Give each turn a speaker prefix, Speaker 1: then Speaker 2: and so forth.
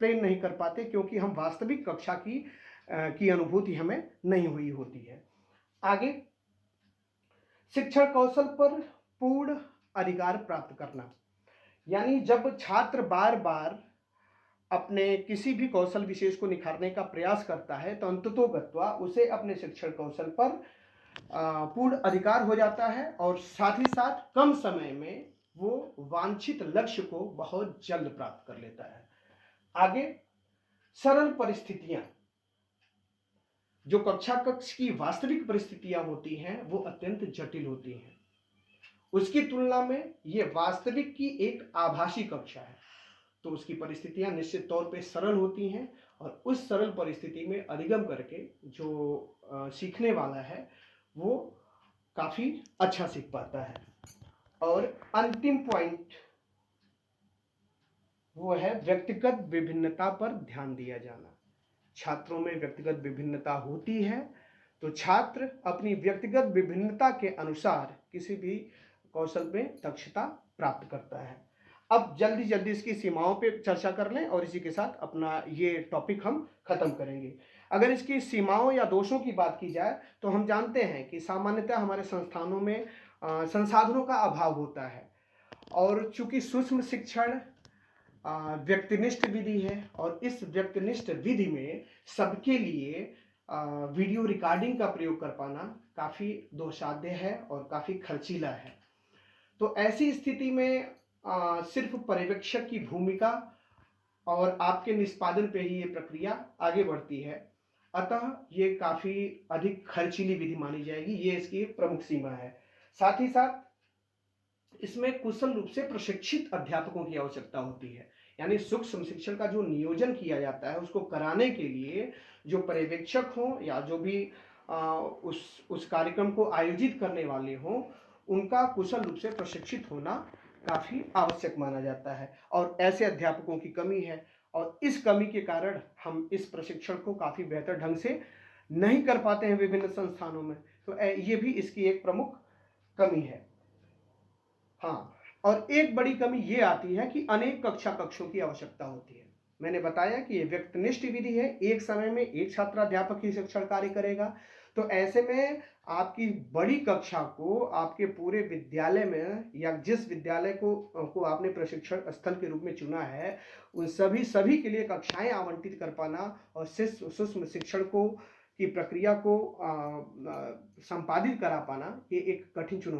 Speaker 1: Train नहीं कर पाते, क्योंकि हम वास्तविक कक्षा की अनुभूति हमें नहीं हुई होती है। आगे, शिक्षण कौशल पर पूर्ण अधिकार प्राप्त करना, यानी जब छात्र बार बार अपने किसी भी कौशल विशेष को निखारने का प्रयास करता है तो अंततोगत्वा उसे अपने शिक्षण कौशल पर पूर्ण अधिकार हो जाता है, और साथ ही साथ कम समय में वो वांछित लक्ष्य को बहुत जल्द प्राप्त कर लेता है। आगे, सरल परिस्थितियां, जो कक्ष की वास्तविक परिस्थितियां होती हैं वो अत्यंत जटिल होती हैं, उसकी तुलना में ये वास्तविक की एक आभासी कक्षा है, तो उसकी परिस्थितियां निश्चित तौर पे सरल होती हैं, और उस सरल परिस्थिति में अधिगम करके जो सीखने वाला है वो काफी अच्छा सीख पाता है। और अंतिम पॉइंट वो है व्यक्तिगत विभिन्नता पर ध्यान दिया जाना। छात्रों में व्यक्तिगत विभिन्नता होती है, तो छात्र अपनी व्यक्तिगत विभिन्नता के अनुसार किसी भी कौशल में दक्षता प्राप्त करता है। अब जल्दी जल्दी इसकी सीमाओं पे चर्चा कर लें और इसी के साथ अपना ये टॉपिक हम खत्म करेंगे। अगर इसकी सीमाओं या दोषों की बात की जाए तो हम जानते हैं कि सामान्यतः हमारे संस्थानों में संसाधनों का अभाव होता है, और चूंकि सूक्ष्म शिक्षण व्यक्तिनिष्ठ विधि है, और इस व्यक्तिनिष्ठ विधि में सबके लिए वीडियो रिकॉर्डिंग का प्रयोग कर पाना काफ़ी दोषाध्य है और काफ़ी खर्चीला है। तो ऐसी स्थिति में सिर्फ पर्यवेक्षक की भूमिका और आपके निष्पादन पे ही ये प्रक्रिया आगे बढ़ती है, अतः ये काफ़ी अधिक खर्चीली विधि मानी जाएगी, ये इसकी एक प्रमुख सीमा है। साथ ही साथ इसमें कुशल रूप से प्रशिक्षित अध्यापकों की आवश्यकता होती है, यानी सूक्ष्म शिक्षण का जो नियोजन किया जाता है उसको कराने के लिए जो पर्यवेक्षक हों या जो भी उस कार्यक्रम को आयोजित करने वाले हों, उनका कुशल रूप से प्रशिक्षित होना काफ़ी आवश्यक माना जाता है, और ऐसे अध्यापकों की कमी है, और इस कमी के कारण हम इस प्रशिक्षण को काफ़ी बेहतर ढंग से नहीं कर पाते हैं विभिन्न संस्थानों में, तो ये भी इसकी एक प्रमुख कमी है। हाँ, और एक बड़ी कमी ये आती है कि अनेक कक्षों की आवश्यकता होती है। मैंने बताया कि ये व्यक्तिनिष्ठ विधि है, एक समय में एक छात्राध्यापक ही शिक्षण कार्य करेगा, तो ऐसे में आपकी बड़ी कक्षा को आपके पूरे विद्यालय में या जिस विद्यालय को आपने प्रशिक्षण स्थल के रूप में चुना है, उन सभी के लिए कक्षाएं आवंटित कर पाना और सूक्ष्म शिक्षण की प्रक्रिया को संपादित करा पाना, ये एक कठिन चुनौती